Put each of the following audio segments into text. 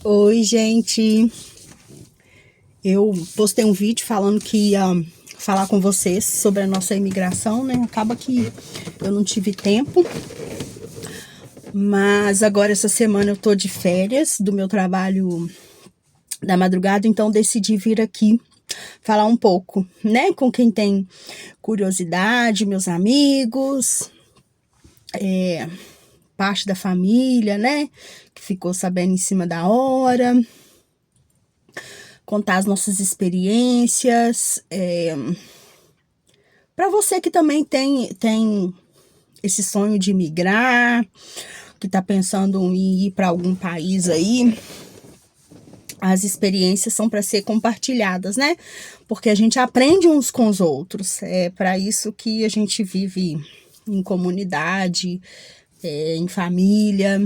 Oi, gente. Eu postei um vídeo falando que ia falar com vocês sobre a nossa imigração, né? Acaba que eu não tive tempo, mas agora essa semana eu tô de férias do meu trabalho da madrugada, então decidi vir aqui falar um pouco, né? Com quem tem curiosidade, meus amigos, parte da família, né? Que ficou sabendo em cima da hora. Contar as nossas experiências. Para você que também tem esse sonho de migrar, que está pensando em ir para algum país aí, as experiências são para ser compartilhadas, né? Porque a gente aprende uns com os outros. É para isso que a gente vive em comunidade, em família.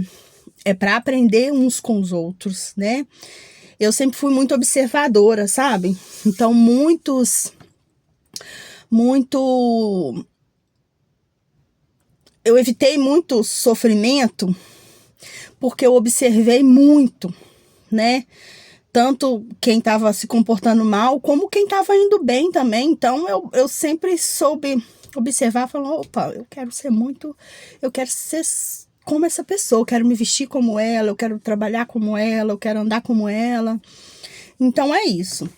É para aprender uns com os outros, né? Eu sempre fui muito observadora, sabe? Então, eu evitei muito sofrimento porque eu observei muito, né? Tanto quem estava se comportando mal, como quem estava indo bem também. Então, eu sempre soube observar, falando, opa, eu quero ser como essa pessoa, eu quero me vestir como ela, eu quero trabalhar como ela, eu quero andar como ela. Então, é isso.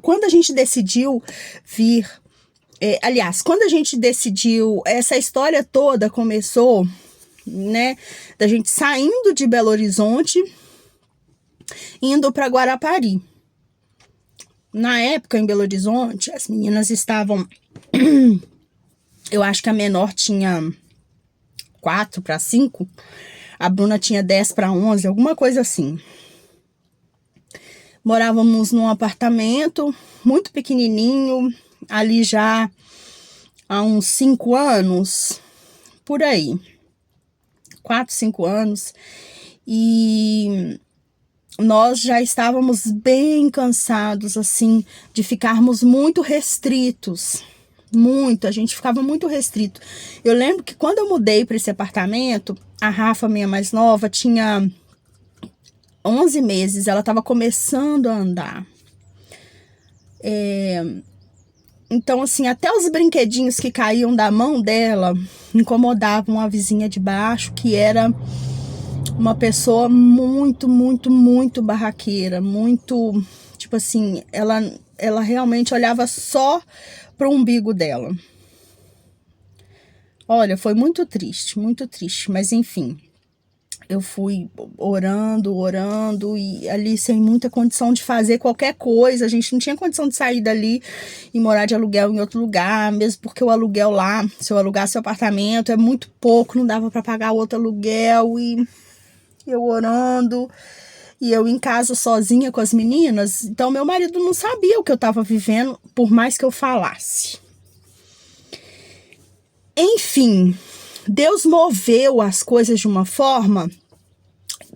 Quando a gente decidiu vir, aliás, quando a gente decidiu, essa história toda começou, né, da gente saindo de Belo Horizonte, indo para Guarapari. Na época, em Belo Horizonte, as meninas estavam, eu acho que a menor tinha 4 para 5, a Bruna tinha 10 para 11, alguma coisa assim. Morávamos num apartamento muito pequenininho, ali já há uns 5 anos, por aí, 4, 5 anos, e nós já estávamos bem cansados, assim, de ficarmos muito restritos. A gente ficava muito restrito. Eu lembro que quando eu mudei para esse apartamento, a Rafa, minha mais nova, tinha 11 meses, ela estava começando a andar. Então, assim, até os brinquedinhos que caíam da mão dela incomodavam a vizinha de baixo, que era uma pessoa muito barraqueira, muito, tipo assim, ela realmente olhava só pro umbigo dela. Olha, foi muito triste, mas enfim, eu fui orando e ali sem muita condição de fazer qualquer coisa, a gente não tinha condição de sair dali e morar de aluguel em outro lugar, mesmo porque o aluguel lá, se eu alugasse o apartamento, é muito pouco, não dava para pagar outro aluguel e eu orando. E eu em casa sozinha com as meninas, então meu marido não sabia o que eu estava vivendo, por mais que eu falasse. Enfim, Deus moveu as coisas de uma forma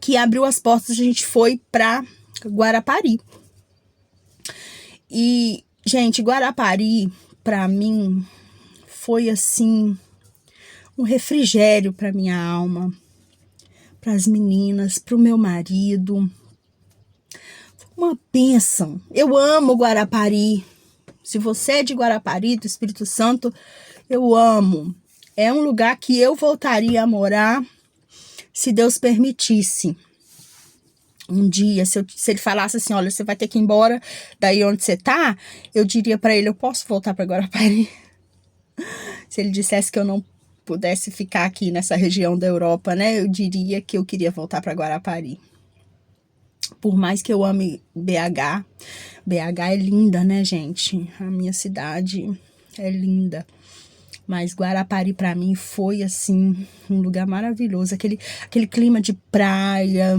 que abriu as portas, a gente foi para Guarapari. E, gente, Guarapari, para mim, foi assim, um refrigério para minha alma, para as meninas, para o meu marido. Uma bênção. Eu amo Guarapari. Se você é de Guarapari, do Espírito Santo, eu amo. É um lugar que eu voltaria a morar se Deus permitisse. Um dia, se ele falasse assim, olha, você vai ter que ir embora daí onde você tá, eu diria para ele, eu posso voltar para Guarapari? Se ele dissesse que eu não pudesse ficar aqui nessa região da Europa, né, eu diria que eu queria voltar para Guarapari. Por mais que eu ame BH, BH é linda, né, gente? A minha cidade é linda. Mas Guarapari para mim foi assim um lugar maravilhoso, aquele clima de praia.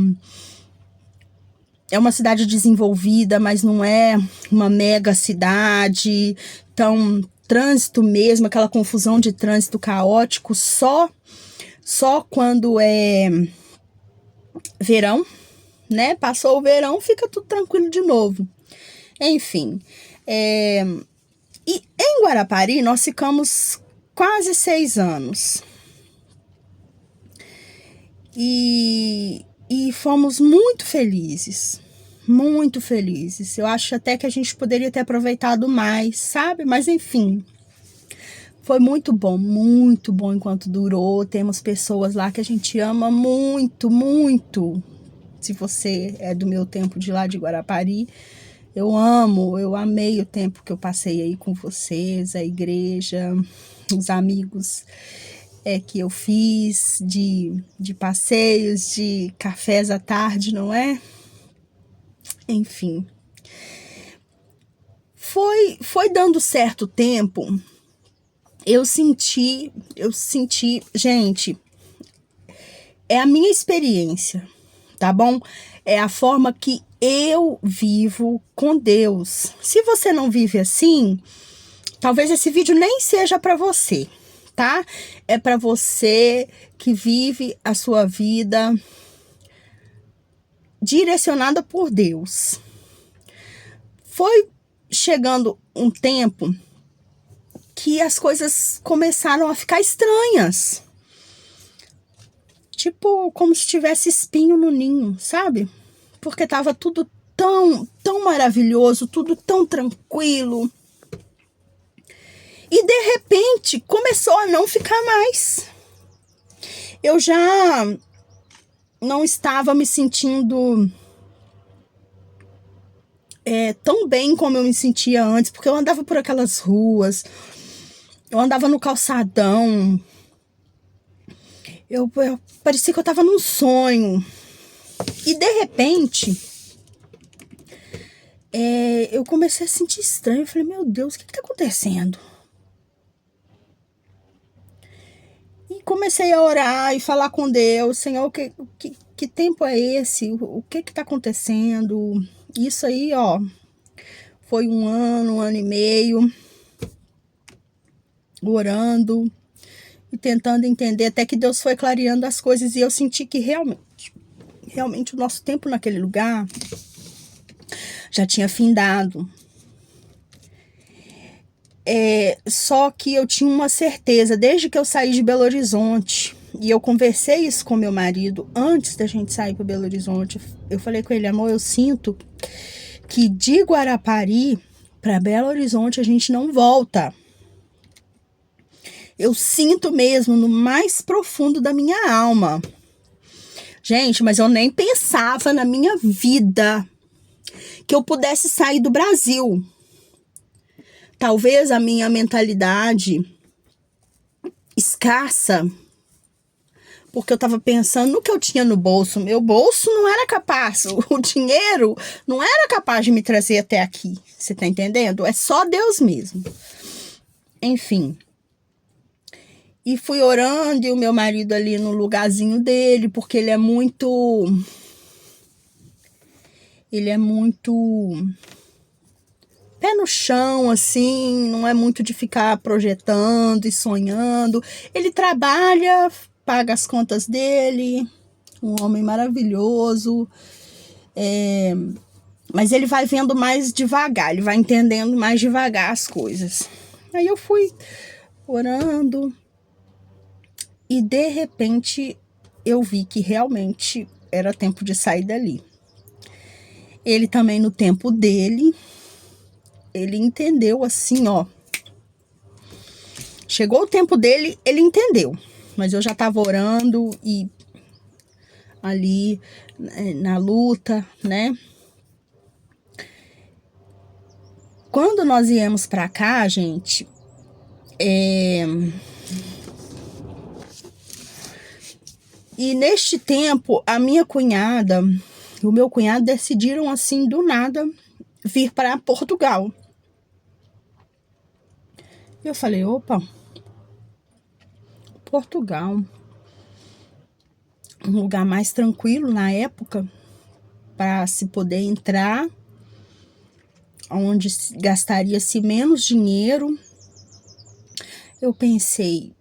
É uma cidade desenvolvida, mas não é uma mega cidade. Então, trânsito mesmo, aquela confusão de trânsito caótico, só quando é verão, né? Passou o verão, fica tudo tranquilo de novo. Enfim, e em Guarapari nós ficamos quase 6 anos. e fomos muito felizes. Muito felizes. Eu acho até que a gente poderia ter aproveitado mais, sabe? Mas enfim, foi muito bom enquanto durou. Temos pessoas lá que a gente ama muito, muito. Se você é do meu tempo de lá de Guarapari, eu amei o tempo que eu passei aí com vocês, a igreja, os amigos que eu fiz, de passeios, de cafés à tarde, não é? Enfim, foi dando certo tempo. Eu senti, gente, é a minha experiência, tá bom? É a forma que eu vivo com Deus. Se você não vive assim, talvez esse vídeo nem seja para você, tá? É para você que vive a sua vida direcionada por Deus. Foi chegando um tempo que as coisas começaram a ficar estranhas. Tipo, como se tivesse espinho no ninho, sabe? Porque tava tudo tão maravilhoso, tudo tão tranquilo. E de repente começou a não ficar mais. Eu já não estava me sentindo tão bem como eu me sentia antes, porque eu andava por aquelas ruas, eu andava no calçadão, eu parecia que eu estava num sonho. E de repente, eu comecei a sentir estranho. Eu falei, meu Deus, o que está acontecendo? E comecei a orar e falar com Deus, Senhor, que tempo é esse? O que está acontecendo? Isso aí, ó, foi um ano e meio, orando e tentando entender, até que Deus foi clareando as coisas e eu senti que realmente o nosso tempo naquele lugar já tinha findado. Só que eu tinha uma certeza, desde que eu saí de Belo Horizonte, e eu conversei isso com meu marido antes da gente sair para Belo Horizonte. Eu falei com ele, amor, eu sinto que de Guarapari para Belo Horizonte a gente não volta. Eu sinto mesmo no mais profundo da minha alma. Gente, mas eu nem pensava na minha vida que eu pudesse sair do Brasil. Talvez a minha mentalidade escassa, porque eu estava pensando no que eu tinha no bolso. Meu bolso não era capaz, o dinheiro não era capaz de me trazer até aqui. Você tá entendendo? É só Deus mesmo. Enfim. E fui orando e o meu marido ali no lugarzinho dele, porque ele é muito pé no chão, assim, não é muito de ficar projetando e sonhando. Ele trabalha, paga as contas dele, um homem maravilhoso, mas ele vai vendo mais devagar, ele vai entendendo mais devagar as coisas. Aí eu fui orando e de repente eu vi que realmente era tempo de sair dali. Ele também, no tempo dele, ele entendeu assim, ó. Chegou o tempo dele, ele entendeu. Mas eu já estava orando e ali na luta, né? Quando nós viemos para cá, gente, e neste tempo, a minha cunhada e o meu cunhado decidiram, assim, do nada, vir para Portugal. Eu falei, opa, Portugal, um lugar mais tranquilo na época, para se poder entrar, onde gastaria-se menos dinheiro. Eu pensei,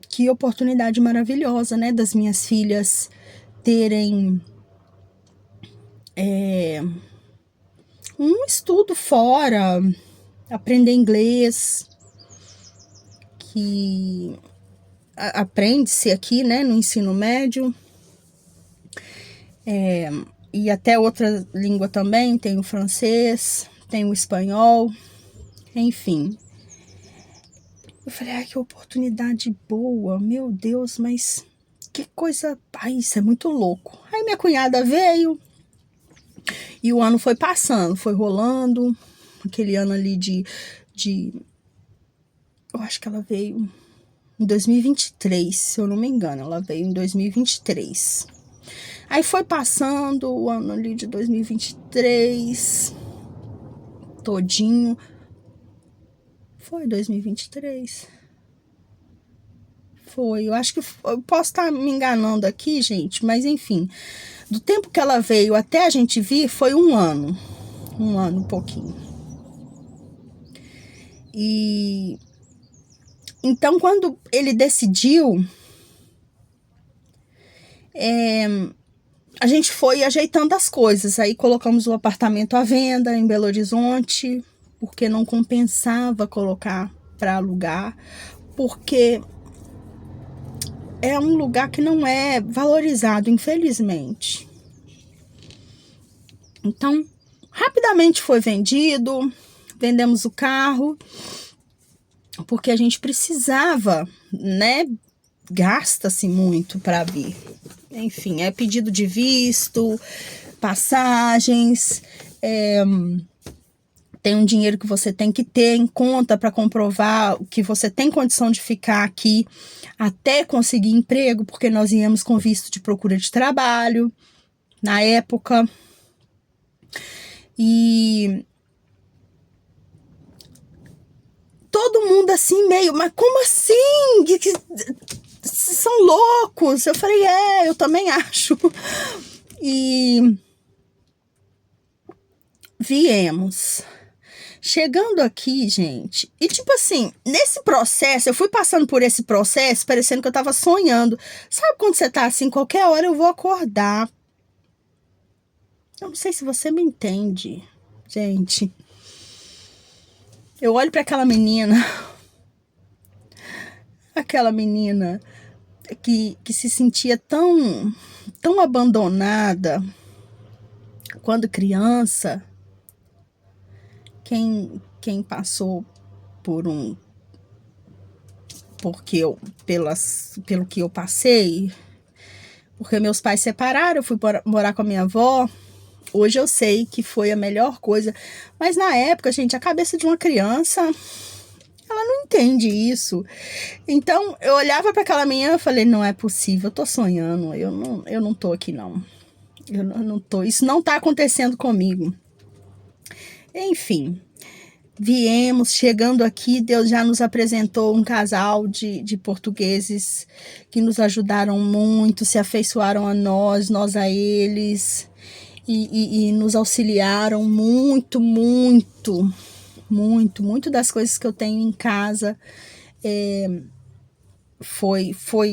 que oportunidade maravilhosa, né, das minhas filhas terem um estudo fora, aprender inglês, que aprende-se aqui, né, no ensino médio. E até outra língua também, tem o francês, tem o espanhol, enfim. Eu falei, ai, que oportunidade boa, meu Deus, mas que coisa, ai, isso é muito louco. Aí minha cunhada veio e o ano foi passando, foi rolando, aquele ano ali eu acho que ela veio em 2023, se eu não me engano, ela veio em 2023. Aí foi passando o ano ali de 2023 todinho. Foi 2023. Foi, eu acho que eu posso estar me enganando aqui, gente, mas enfim, do tempo que ela veio até a gente vir foi um ano e pouquinho. E então quando ele decidiu, a gente foi ajeitando as coisas, aí colocamos o apartamento à venda em Belo Horizonte, porque não compensava colocar para alugar, porque é um lugar que não é valorizado, infelizmente. Então, rapidamente foi vendido, vendemos o carro, porque a gente precisava, né? Gasta-se muito para vir. Enfim, é pedido de visto, passagens, tem um dinheiro que você tem que ter em conta para comprovar que você tem condição de ficar aqui até conseguir emprego, porque nós íamos com visto de procura de trabalho na época. E todo mundo assim meio, mas como assim? Que são loucos? Eu falei, eu também acho. E viemos. Chegando aqui, gente, e tipo assim, nesse processo, eu fui passando por esse processo, parecendo que eu tava sonhando. Sabe quando você tá assim, qualquer hora eu vou acordar? Eu não sei se você me entende, gente. Eu olho para aquela menina que se sentia tão abandonada quando criança. Quem passou por pelo que eu passei, porque meus pais separaram, eu fui morar com a minha avó. Hoje eu sei que foi a melhor coisa, mas na época, gente, a cabeça de uma criança, ela não entende isso. Então, eu olhava para aquela menina e falei, não é possível, eu tô sonhando, eu não tô aqui não. Eu não tô, isso não tá acontecendo comigo. Enfim, viemos, chegando aqui, Deus já nos apresentou um casal de portugueses que nos ajudaram muito, se afeiçoaram a nós a eles, e nos auxiliaram muito das coisas que eu tenho em casa.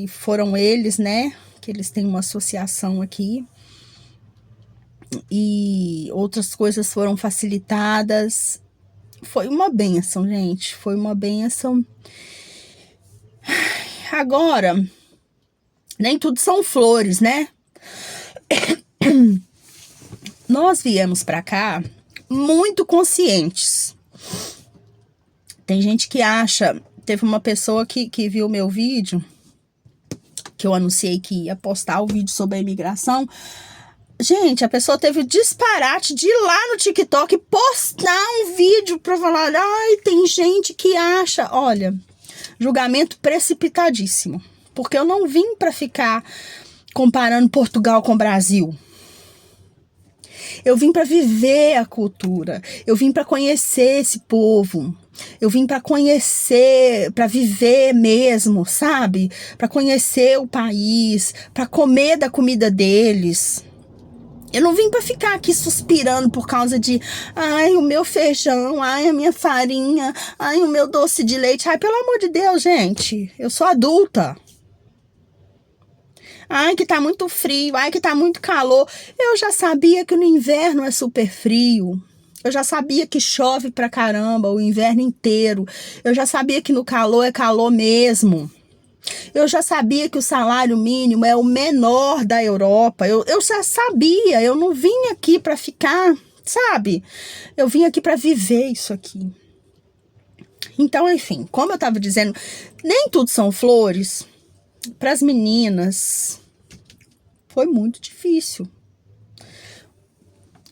Foram eles, né? Que eles têm uma associação aqui. E outras coisas foram facilitadas. Foi uma bênção, gente. Foi uma bênção. Agora, nem tudo são flores, né? Nós viemos pra cá muito conscientes. Tem gente que acha... Teve uma pessoa que viu o meu vídeo, que eu anunciei que ia postar o vídeo sobre a imigração. Gente, a pessoa teve o disparate de ir lá no TikTok postar um vídeo pra falar, ai, tem gente que acha, olha, julgamento precipitadíssimo, porque eu não vim pra ficar comparando Portugal com o Brasil. Eu vim para viver a cultura, eu vim para conhecer esse povo, eu vim para conhecer, para viver mesmo, sabe? Para conhecer o país, para comer da comida deles. Eu não vim para ficar aqui suspirando por causa de, ai, o meu feijão, ai, a minha farinha, ai, o meu doce de leite. Ai, pelo amor de Deus, gente, eu sou adulta. Ai, que tá muito frio, ai, que tá muito calor. Eu já sabia que no inverno é super frio. Eu já sabia que chove pra caramba o inverno inteiro. Eu já sabia que no calor é calor mesmo. Eu já sabia que o salário mínimo é o menor da Europa. Eu já sabia, eu não vim aqui para ficar, sabe? Eu vim aqui para viver isso aqui. Então, enfim, como eu estava dizendo, nem tudo são flores. Para as meninas, foi muito difícil.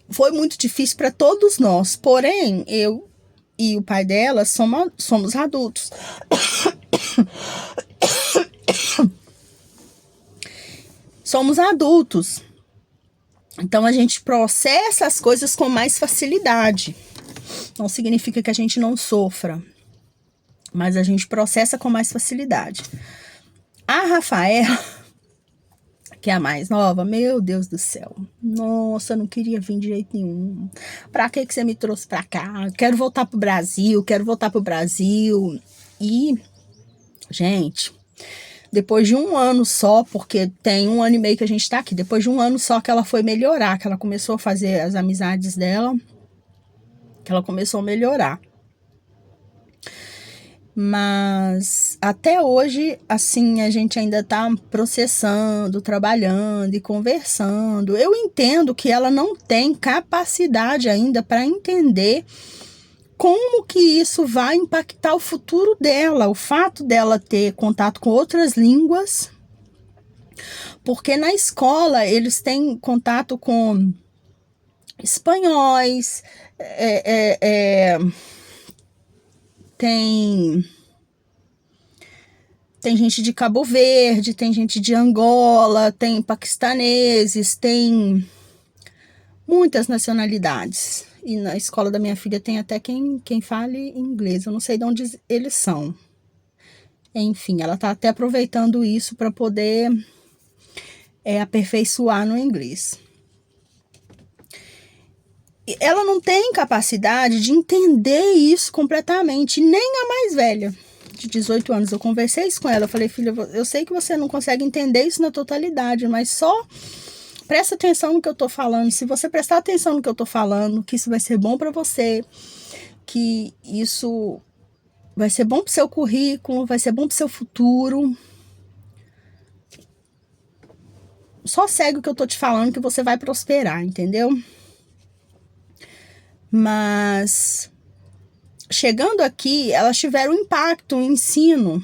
Foi muito difícil para todos nós. Porém, eu e o pai dela somos adultos. Somos adultos. Então, a gente processa as coisas com mais facilidade. Não significa que a gente não sofra, mas a gente processa com mais facilidade. A Rafaela, que é a mais nova, meu Deus do céu. Nossa, eu não queria vir de jeito nenhum. Pra que você me trouxe pra cá? Quero voltar pro Brasil, E, gente, depois de um ano só, porque tem 1 ano e meio que a gente tá aqui, depois de um ano só que ela foi melhorar, que ela começou a fazer as amizades dela, que ela começou a melhorar. Mas até hoje, assim, a gente ainda tá processando, trabalhando e conversando. Eu entendo que ela não tem capacidade ainda para entender como que isso vai impactar o futuro dela, o fato dela ter contato com outras línguas, porque na escola eles têm contato com espanhóis, tem gente de Cabo Verde, tem gente de Angola, tem paquistaneses, tem muitas nacionalidades. E na escola da minha filha tem até quem fale inglês. Eu não sei de onde eles são. Enfim, ela está até aproveitando isso para poder aperfeiçoar no inglês. Ela não tem capacidade de entender isso completamente, nem a mais velha, de 18 anos. Eu conversei isso com ela, eu falei, filha, eu sei que você não consegue entender isso na totalidade, mas só presta atenção no que eu tô falando. Se você prestar atenção no que eu tô falando, que isso vai ser bom para você, que isso vai ser bom pro seu currículo, vai ser bom pro seu futuro. Só segue o que eu tô te falando que você vai prosperar, entendeu? Mas chegando aqui, elas tiveram impacto, o ensino.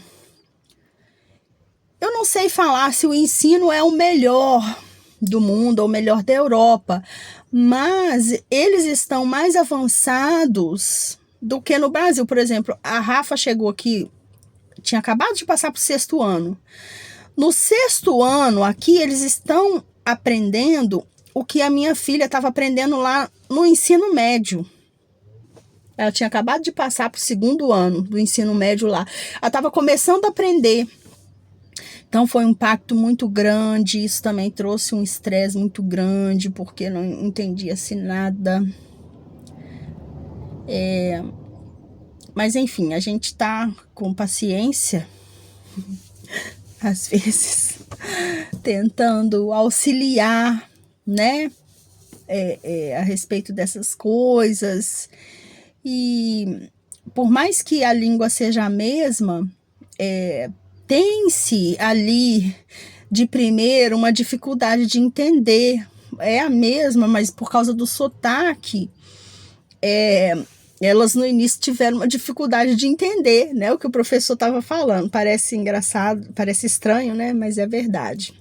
Eu não sei falar se o ensino é o melhor do mundo ou o melhor da Europa, mas eles estão mais avançados do que no Brasil. Por exemplo, a Rafa chegou aqui, tinha acabado de passar para o 6º ano. No 6º ano, aqui, eles estão aprendendo o que a minha filha estava aprendendo lá no ensino médio. Ela tinha acabado de passar para o 2º ano do ensino médio lá. Ela estava começando a aprender. Então, foi um impacto muito grande. Isso também trouxe um estresse muito grande, porque não entendia-se nada. Mas, enfim, a gente está com paciência, às vezes, tentando auxiliar, né? A respeito dessas coisas. E por mais que a língua seja a mesma, tem-se ali de primeiro uma dificuldade de entender. É a mesma, mas por causa do sotaque, elas no início tiveram uma dificuldade de entender, né, o que o professor estava falando. Parece engraçado, parece estranho, né, mas é verdade.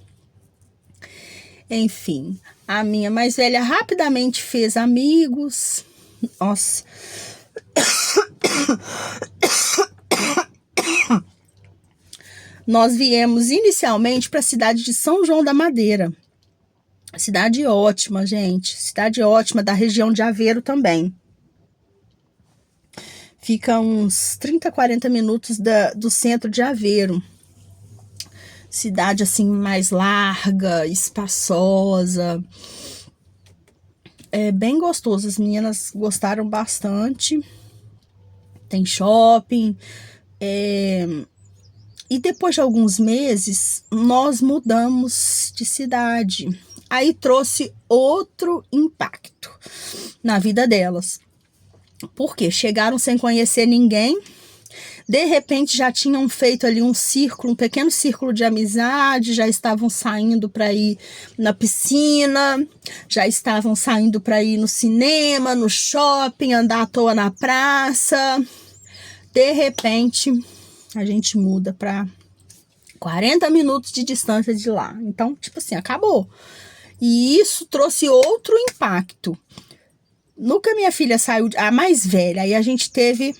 Enfim, a minha mais velha rapidamente fez amigos. Nossa. Nós viemos inicialmente para a cidade de São João da Madeira. Cidade ótima, gente. Cidade ótima, da região de Aveiro também. Fica uns 30, 40 minutos do centro de Aveiro. Cidade assim mais larga, espaçosa. É bem gostoso. As meninas gostaram bastante. Tem shopping. E depois de alguns meses, nós mudamos de cidade. Aí trouxe outro impacto na vida delas. Porque chegaram sem conhecer ninguém, De repente já tinham feito ali um círculo, um pequeno círculo de amizade, já estavam saindo para ir na piscina, já estavam saindo para ir no cinema, no shopping, andar à toa na praça. De repente, a gente muda para 40 minutos de distância de lá. Então, tipo assim, acabou. E isso trouxe outro impacto. No que a minha filha saiu, a mais velha, aí a gente teve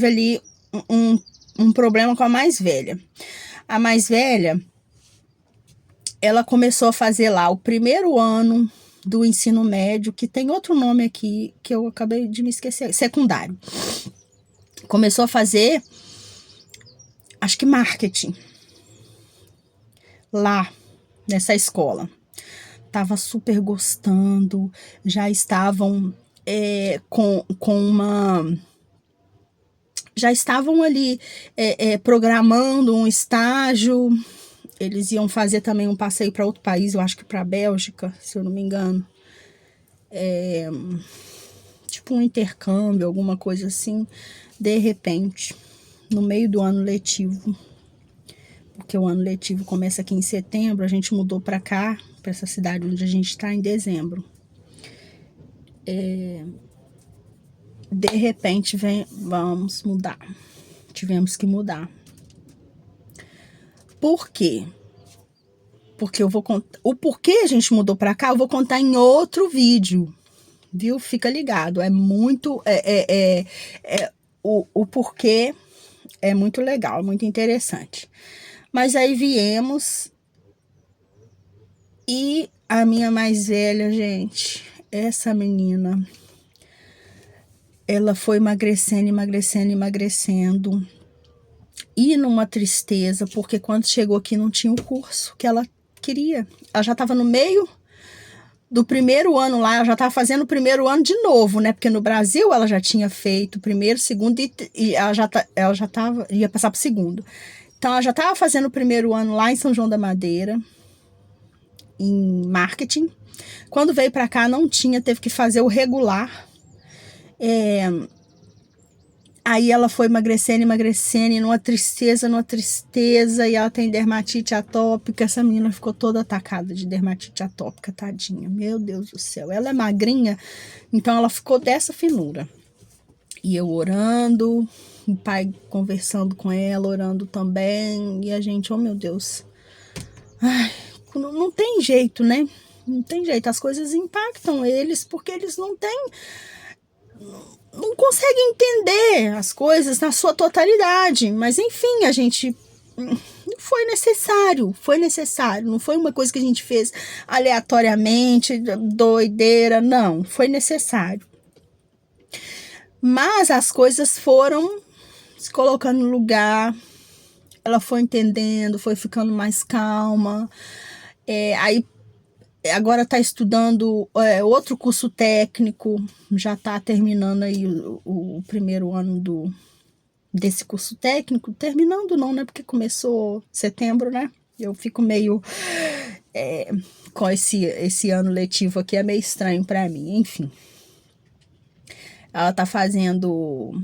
ali um problema com a mais velha. A mais velha, ela começou a fazer lá o primeiro ano do ensino médio, que tem outro nome aqui, que eu acabei de me esquecer, secundário. Começou a fazer, acho que marketing, lá, nessa escola. Tava super gostando, já estavam com uma... Já estavam ali programando um estágio. Eles iam fazer também um passeio para outro país, eu acho que para a Bélgica, se eu não me engano. Tipo um intercâmbio, alguma coisa assim. De repente, no meio do ano letivo, porque o ano letivo começa aqui em setembro, a gente mudou para cá, para essa cidade onde a gente está, em dezembro. De repente, vamos mudar. Tivemos que mudar. Por quê? Porque eu vou contar. O porquê a gente mudou para cá, eu vou contar em outro vídeo. Viu? Fica ligado. É muito. O porquê é muito legal, muito interessante. Mas aí viemos. E a minha mais velha, gente, essa menina, ela foi emagrecendo, emagrecendo, emagrecendo. E numa tristeza, porque quando chegou aqui não tinha o curso que ela queria. Ela já estava no meio do primeiro ano lá, ela já estava fazendo o primeiro ano de novo, né? Porque no Brasil ela já tinha feito o primeiro, segundo e ela já tava, ia passar para o segundo. Então ela já estava fazendo o primeiro ano lá em São João da Madeira, em marketing. Quando veio para cá não tinha, teve que fazer o regular. Aí ela foi emagrecendo, emagrecendo, e numa tristeza, e ela tem dermatite atópica. Essa menina ficou toda atacada de dermatite atópica, tadinha. Meu Deus do céu. Ela é magrinha, então ela ficou dessa finura. E eu orando, o pai conversando com ela, orando também, e a gente, oh meu Deus. Ai, não tem jeito, né? Não tem jeito. As coisas impactam eles, porque eles não conseguem entender as coisas na sua totalidade, mas enfim, a gente foi necessário, não foi uma coisa que a gente fez aleatoriamente, doideira, não, foi necessário. Mas as coisas foram se colocando no lugar, ela foi entendendo, foi ficando mais calma, aí agora está estudando outro curso técnico, já está terminando aí o primeiro ano desse curso técnico. Terminando não, né? Porque começou setembro, né? Eu fico meio com esse ano letivo aqui, é meio estranho para mim, enfim. Ela está fazendo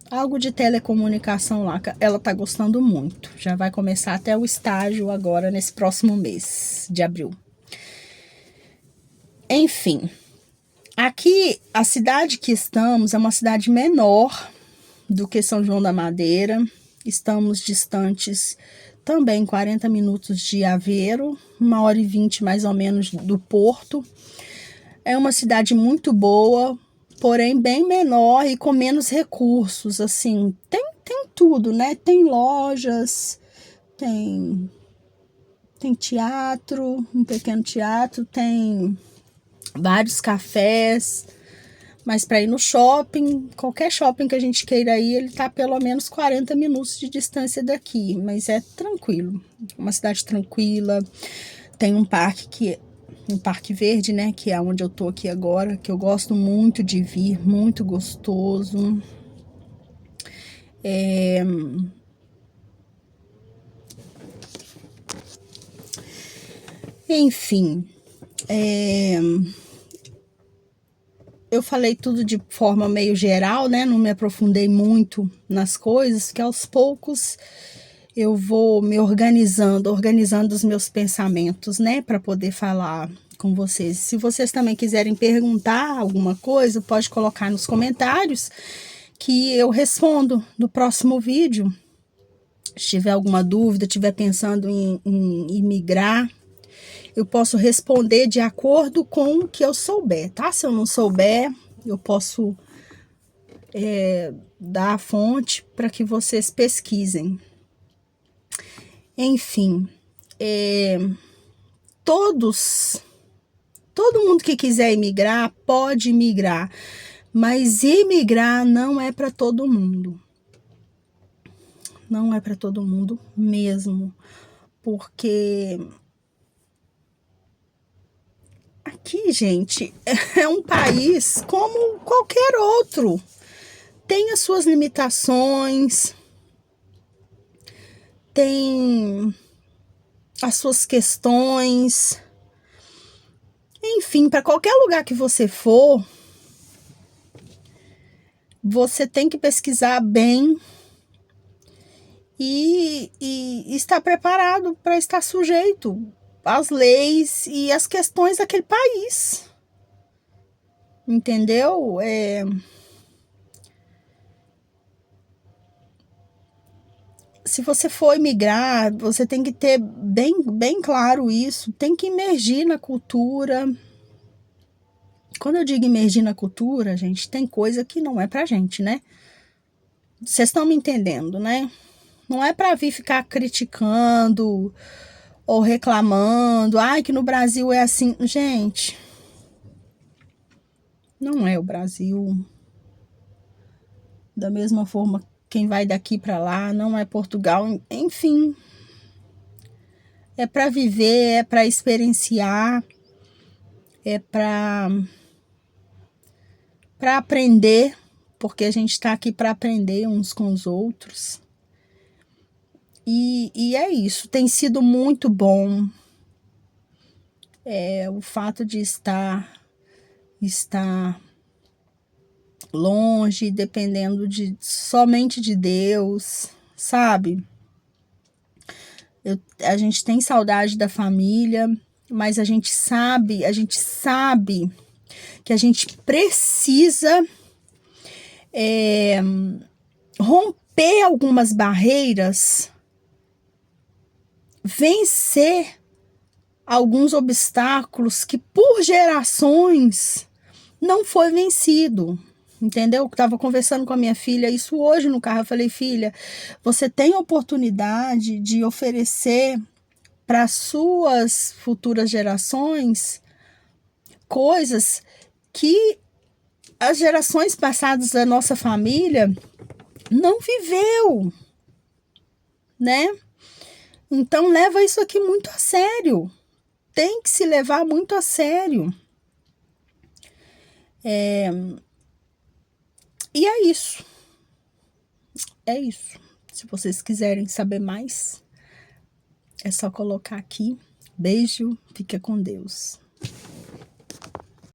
algo de telecomunicação lá, ela está gostando muito. Já vai começar até o estágio agora nesse próximo mês de abril. Enfim, aqui a cidade que estamos é uma cidade menor do que São João da Madeira. Estamos distantes também 40 minutos de Aveiro, 1h20 mais ou menos do Porto. É uma cidade muito boa, porém bem menor e com menos recursos. Assim, tem tudo, né? Tem lojas, tem teatro, um pequeno teatro, tem vários cafés, mas para ir no shopping, qualquer shopping que a gente queira ir, ele tá a pelo menos 40 minutos de distância daqui, mas é tranquilo, uma cidade tranquila. Tem um parque verde, né, que é onde eu tô aqui agora, que eu gosto muito de vir, muito gostoso. Enfim, eu falei tudo de forma meio geral, né? Não me aprofundei muito nas coisas, que aos poucos eu vou me organizando os meus pensamentos, né? Para poder falar com vocês. Se vocês também quiserem perguntar alguma coisa, pode colocar nos comentários que eu respondo no próximo vídeo. Se tiver alguma dúvida, estiver pensando em migrar, eu posso responder de acordo com o que eu souber, tá? Se eu não souber, eu posso dar a fonte para que vocês pesquisem. Enfim, todo mundo que quiser imigrar, pode imigrar, mas imigrar não é para todo mundo. Não é para todo mundo mesmo, porque aqui, gente, é um país como qualquer outro. Tem as suas limitações, tem as suas questões. Enfim, para qualquer lugar que você for, você tem que pesquisar bem e estar preparado para estar sujeito às leis e às questões daquele país. Entendeu? Se você for emigrar, você tem que ter bem claro isso, tem que imergir na cultura. Quando eu digo imergir na cultura, gente, tem coisa que não é pra gente, né? Vocês estão me entendendo, né? Não é pra vir ficar criticando ou reclamando, ai, que no Brasil é assim. Gente, não é o Brasil. Da mesma forma, quem vai daqui pra lá não é Portugal, enfim. É pra viver, é pra experienciar, é pra aprender, porque a gente está aqui para aprender uns com os outros. E é isso, tem sido muito bom o fato de estar longe, dependendo somente de Deus, sabe? A gente tem saudade da família, mas a gente sabe que a gente precisa romper algumas barreiras, vencer alguns obstáculos que por gerações não foi vencido. Entendeu? Eu estava conversando com a minha filha isso hoje no carro. Eu falei, filha, você tem a oportunidade de oferecer para suas futuras gerações coisas que as gerações passadas da nossa família não viveu, né? Então leva isso aqui muito a sério. Tem que se levar muito a sério. E é isso. É isso. Se vocês quiserem saber mais, é só colocar aqui. Beijo, fica com Deus.